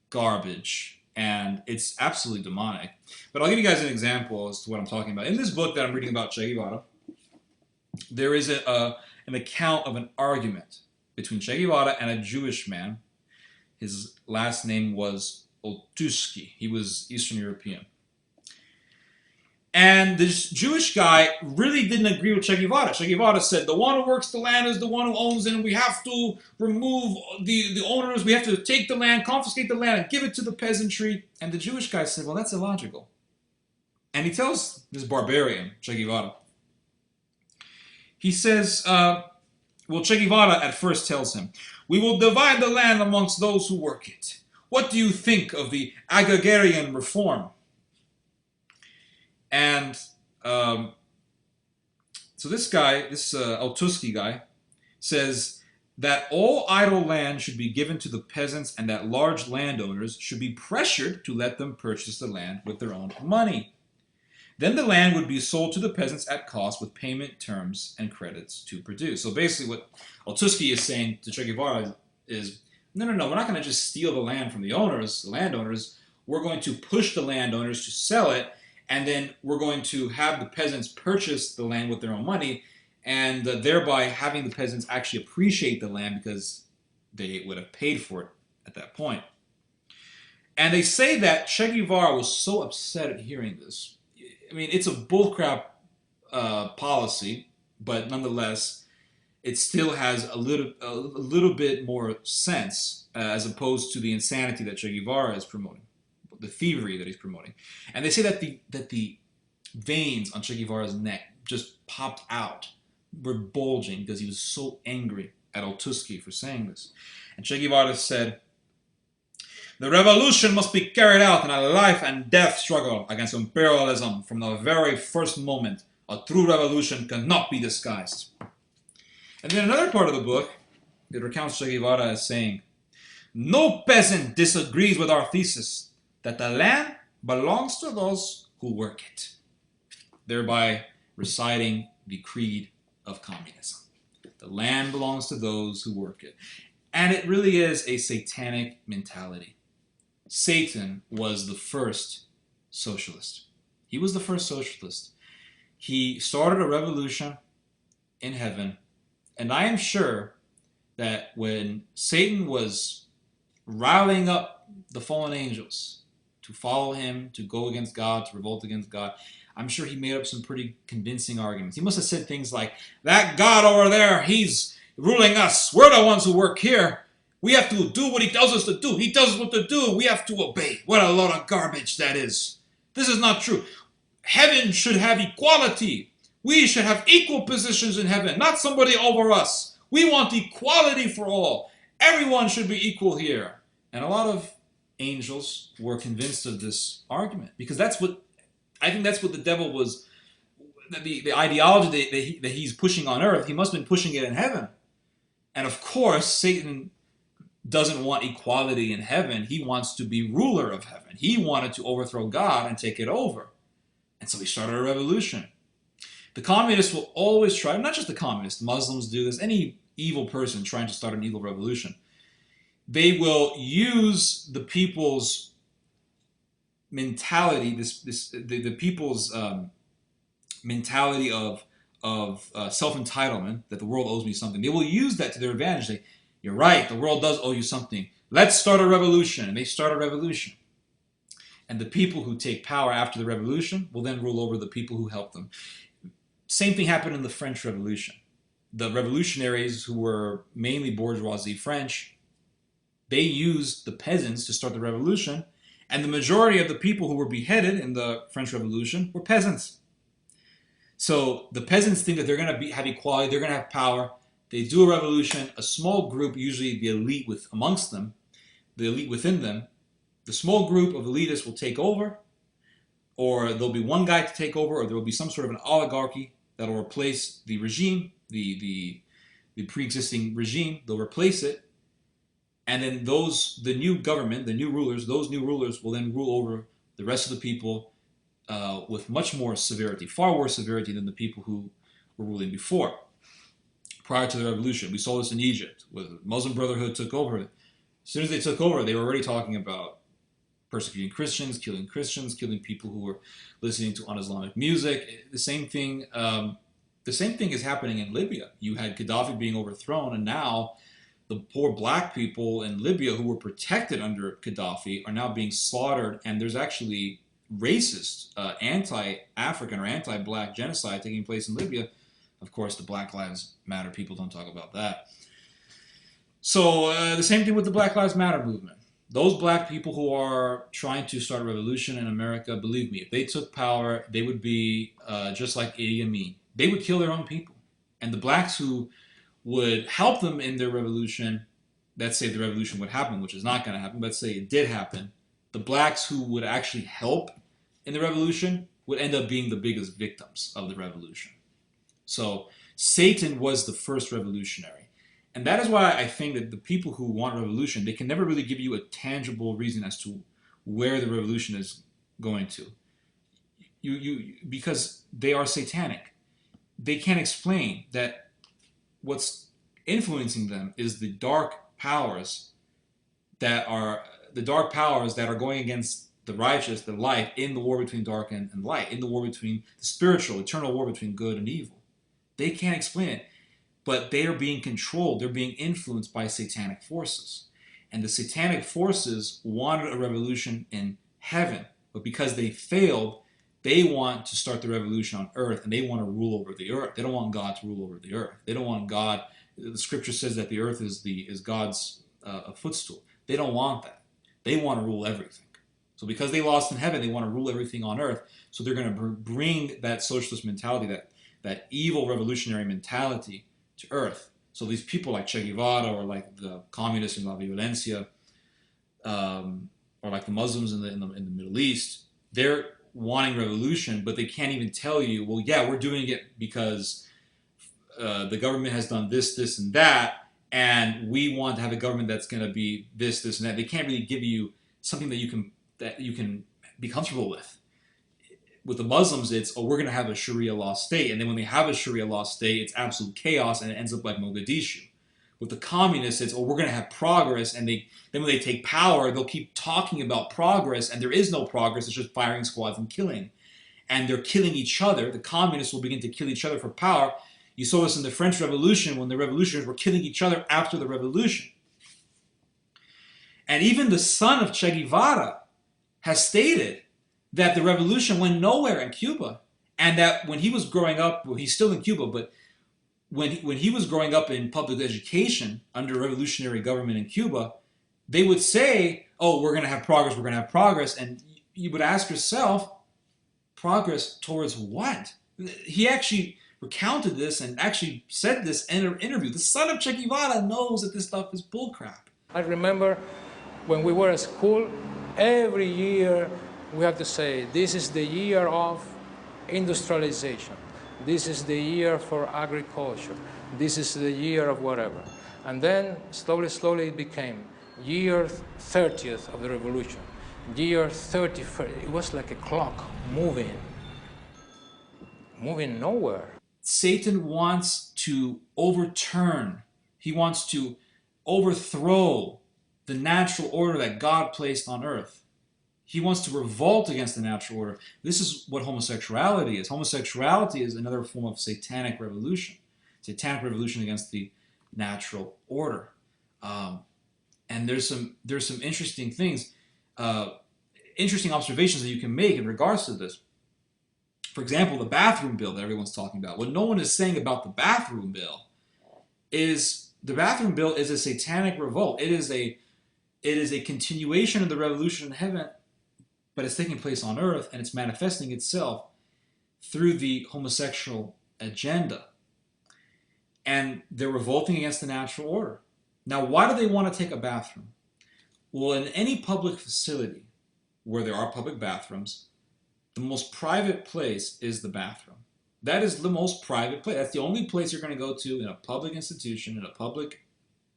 garbage, and it's absolutely demonic. But I'll give you guys an example as to what I'm talking about. In this book that I'm reading about Che Guevara, there is an account of an argument between Che Guevara and a Jewish man. His last name was Oltuski. He was Eastern European. And this Jewish guy really didn't agree with Che Guevara. Che Guevara said, the one who works the land is the one who owns it, and we have to remove the owners. We have to take the land, confiscate the land, and give it to the peasantry. And the Jewish guy said, well, that's illogical. And he tells this barbarian, Che Guevara, he says, well, Che Guevara at first tells him, we will divide the land amongst those who work it. What do you think of the agrarian reform? And so this guy, this Oltuski guy, says that all idle land should be given to the peasants and that large landowners should be pressured to let them purchase the land with their own money. Then the land would be sold to the peasants at cost with payment terms and credits to produce. So basically what Oltuski is saying to Che Guevara is, no, we're not going to just steal the land from the owners, the landowners. We're going to push the landowners to sell it, and then we're going to have the peasants purchase the land with their own money, and thereby having the peasants actually appreciate the land because they would have paid for it at that point. And they say that Che Guevara was so upset at hearing this. I mean, it's a bullcrap policy, but nonetheless, it still has a little bit more sense as opposed to the insanity that Che Guevara is promoting, the thievery that he's promoting. And they say that the veins on Che Guevara's neck just popped out, were bulging because he was so angry at Oltuski for saying this. And Che Guevara said, the revolution must be carried out in a life and death struggle against imperialism from the very first moment. A true revolution cannot be disguised. And then another part of the book, it recounts Che Guevara as saying, no peasant disagrees with our thesis that the land belongs to those who work it, thereby reciting the creed of communism. The land belongs to those who work it. And it really is a satanic mentality. Satan was the first socialist. He was the first socialist. He started a revolution in heaven. And I am sure that when Satan was riling up the fallen angels to follow him, to go against God, to revolt against God, I'm sure he made up some pretty convincing arguments. He must have said things like, that God over there, he's ruling us. We're the ones who work here. We have to do what he tells us to do. He tells us what to do. We have to obey. What a load of garbage that is. This is not true. Heaven should have equality. We should have equal positions in heaven, not somebody over us. We want equality for all. Everyone should be equal here. And a lot of angels were convinced of this argument because I think that's what the devil was, the ideology that he's pushing on earth, he must have been pushing it in heaven. And of course, Satan doesn't want equality in heaven. He wants to be ruler of heaven. He wanted to overthrow God and take it over. And so he started a revolution. The communists will always try, not just the communists, Muslims do this, any evil person trying to start an evil revolution. They will use the people's mentality, the people's mentality of self-entitlement, that the world owes me something. They will use that to their advantage. They, you're right, the world does owe you something. Let's start a revolution. And they start a revolution. And the people who take power after the revolution will then rule over the people who help them. Same thing happened in the French Revolution. The revolutionaries, who were mainly bourgeoisie French, they used the peasants to start the revolution, and the majority of the people who were beheaded in the French Revolution were peasants. So the peasants think that they're going to have equality, they're going to have power. They do a revolution, a small group, usually the elite amongst them, the elite within them, the small group of elitists will take over, or there'll be one guy to take over, or there will be some sort of an oligarchy that will replace the regime, the pre-existing regime. They'll replace it, and then the new government, the new rulers, those new rulers will then rule over the rest of the people with much more severity, far more severity than the people who were ruling before. Prior to the revolution, we saw this in Egypt, where the Muslim Brotherhood took over. As soon as they took over, they were already talking about persecuting Christians, killing people who were listening to un-Islamic music. The same thing is happening in Libya. You had Gaddafi being overthrown, and now the poor black people in Libya who were protected under Gaddafi are now being slaughtered, and there's actually racist, anti-African or anti-black genocide taking place in Libya. Of course, the Black Lives Matter people don't talk about that. So the same thing with the Black Lives Matter movement. Those black people who are trying to start a revolution in America, believe me, if they took power, they would be just like Idi Amin. They would kill their own people. And the blacks who would help them in their revolution, let's say the revolution would happen, which is not going to happen, let's say it did happen, the blacks who would actually help in the revolution would end up being the biggest victims of the revolution. So Satan was the first revolutionary. And that is why I think that the people who want revolution, they can never really give you a tangible reason as to where the revolution is going to. Because they are satanic. They can't explain that what's influencing them is the dark powers that are going against the righteous, the light, in the war between dark and light, in the war between the spiritual, eternal war between good and evil. They can't explain it. But they are being controlled, they're being influenced by satanic forces. And the satanic forces wanted a revolution in heaven, but because they failed, they want to start the revolution on earth, and they want to rule over the earth. They don't want God to rule over the earth. They don't want God. The scripture says that the earth is God's footstool. They don't want that. They want to rule everything. So because they lost in heaven, they want to rule everything on earth. So they're going to bring that socialist mentality, that evil revolutionary mentality, to earth. So these people like Che Guevara, or like the communists in La Violencia, or like the Muslims in the Middle East, they're wanting revolution, but they can't even tell you, well, yeah, we're doing it because the government has done this, this, and that, and we want to have a government that's going to be this, this, and that. They can't really give you something that you can be comfortable with. With the Muslims, it's, oh, we're going to have a Sharia law state. And then when they have a Sharia law state, it's absolute chaos, and it ends up like Mogadishu. With the communists, it's, oh, we're going to have progress. And then when they take power, they'll keep talking about progress, and there is no progress. It's just firing squads and killing. And they're killing each other. The communists will begin to kill each other for power. You saw this in the French Revolution, when the revolutionaries were killing each other after the revolution. And even the son of Che Guevara has stated that the revolution went nowhere in Cuba, and that when he was growing up, well, he's still in Cuba, but when he was growing up in public education under a revolutionary government in Cuba, they would say, oh, we're going to have progress, and you would ask yourself, progress towards what? He actually recounted this and actually said this in an interview. The son of Che Guevara knows that this stuff is bullcrap. I remember when we were at school, every year we have to say, this is the year of industrialization. This is the year for agriculture. This is the year of whatever. And then slowly it became year 30th of the revolution, year 31st. It was like a clock moving nowhere. Satan wants to overturn, he wants to overthrow the natural order that God placed on earth. He wants to revolt against the natural order. This is what homosexuality is. Homosexuality is another form of satanic revolution. Satanic revolution against the natural order. And there's some interesting things, interesting observations that you can make in regards to this. For example, the bathroom bill that everyone's talking about. What no one is saying about the bathroom bill is a satanic revolt. It is a continuation of the revolution in heaven, but it's taking place on earth, and it's manifesting itself through the homosexual agenda. And they're revolting against the natural order. Now, why do they want to take a bathroom? Well, in any public facility where there are public bathrooms, the most private place is the bathroom. That is the most private place. That's the only place you're going to go to in a public institution, in a public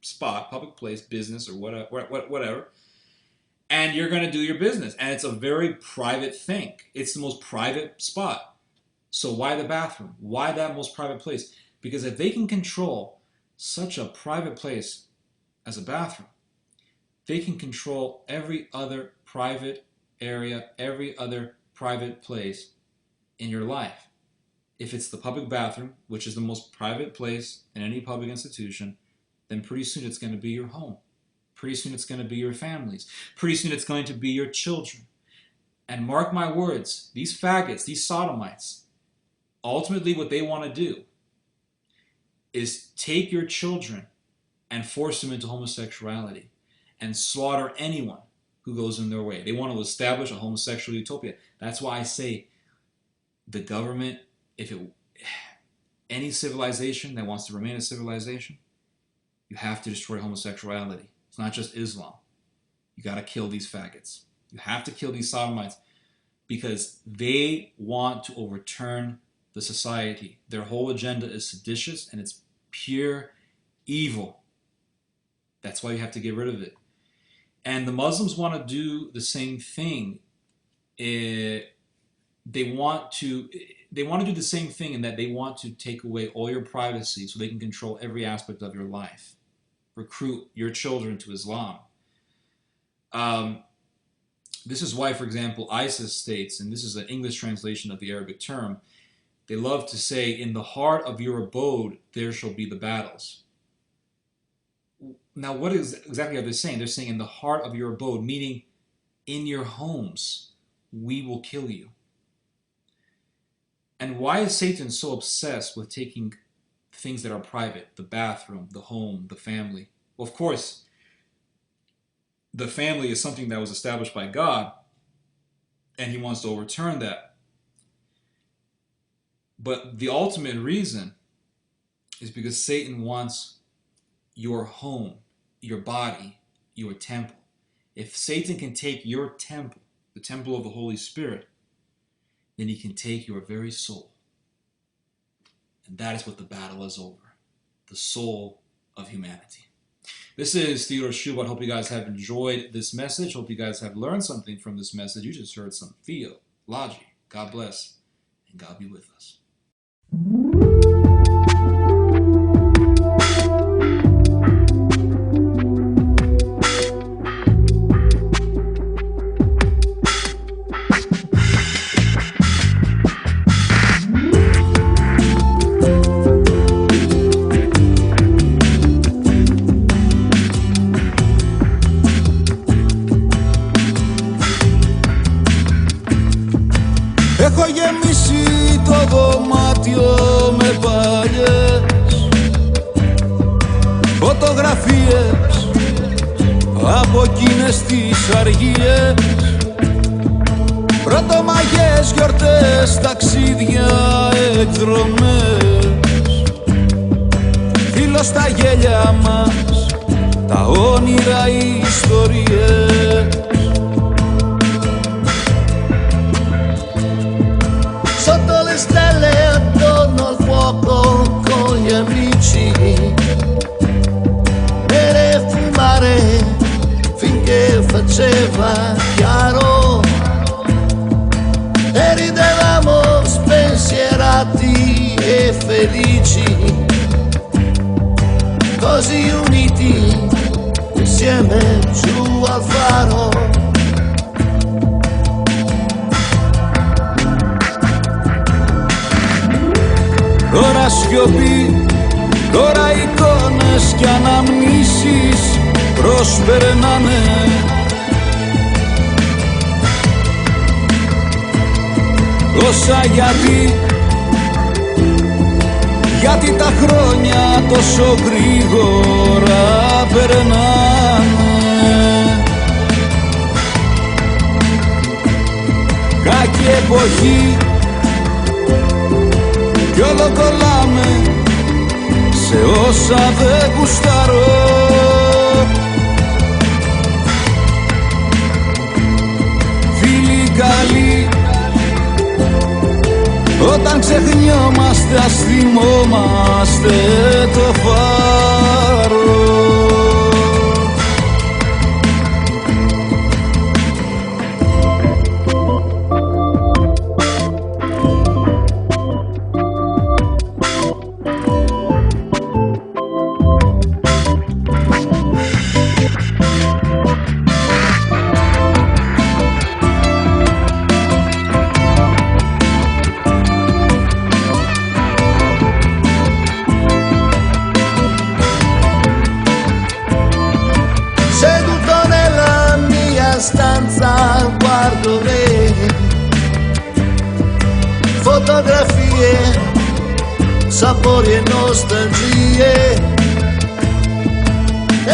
spot, public place, business, or whatever. And you're going to do your business. And it's a very private thing. It's the most private spot. So why the bathroom? Why that most private place? Because if they can control such a private place as a bathroom, they can control every other private area, every other private place in your life. If it's the public bathroom, which is the most private place in any public institution, then pretty soon it's going to be your home. Pretty soon it's going to be your families. Pretty soon it's going to be your children. And mark my words, these faggots, these sodomites, ultimately what they want to do is take your children and force them into homosexuality and slaughter anyone who goes in their way. They want to establish a homosexual utopia. That's why I say the government, any civilization that wants to remain a civilization, you have to destroy homosexuality. It's not just Islam. You got to kill these faggots. You have to kill these sodomites because they want to overturn the society. Their whole agenda is seditious and it's pure evil. That's why you have to get rid of it. And the Muslims want to do the same thing. They want to do the same thing in that they want to take away all your privacy so they can control every aspect of your life. Recruit your children to Islam. This is why, for example, ISIS states, and this is an English translation of the Arabic term, they love to say, in the heart of your abode, there shall be the battles. Now, what exactly are they saying? They're saying in the heart of your abode, meaning in your homes, we will kill you. And why is Satan so obsessed with taking things that are private, the bathroom, the home, the family? Well, of course, the family is something that was established by God, and he wants to overturn that. But the ultimate reason is because Satan wants your home, your body, your temple. If Satan can take your temple, the temple of the Holy Spirit, then he can take your very soul. And that is what the battle is over. The soul of humanity. This is Theodore Shoebat. Hope you guys have enjoyed this message. Hope you guys have learned something from this message. You just heard some theology. God bless, and God be with us. Έχω γεμίσει το δωμάτιο με παλιές φωτογραφίες από εκείνες τις αργίες, πρωτομαγιές, γιορτές, ταξίδια, εκδρομές, φίλος τα γέλια μας, τα όνειρα, οι ιστορίες. Sotto le stelle attorno al fuoco con gli amici, bere e fumare finché faceva chiaro e ridevamo spensierati e felici, così uniti insieme giù al faro. Τώρα σιωπή, τώρα εικόνες κι αναμνήσεις προσπερνάνε. Τόσα γιατί τα χρόνια τόσο γρήγορα περνάνε. Κάκη εποχή κι όλο κολλάμε σε όσα δεν γουστάρω. Φίλοι καλοί Όταν ξεχνιόμαστε ας θυμόμαστε το φάρο. Stanza guardo le fotografie, sapori e nostalgie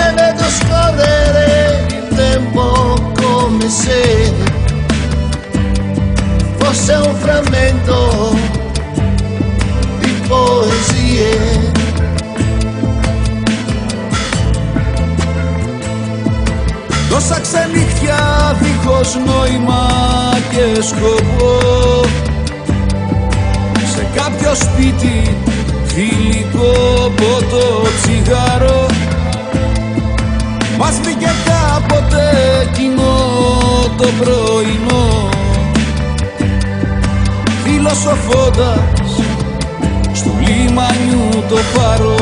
e vedo scorrere il tempo come se fosse un frammento di poesie. Τόσα ξενύχτια δίχως νόημα και σκοπό, σε κάποιο σπίτι φιλικό ποτό τσιγάρο, μας βρήκε κάποτε κοινό το πρωινό, φιλοσοφώντας στου λιμανιού το φάρο.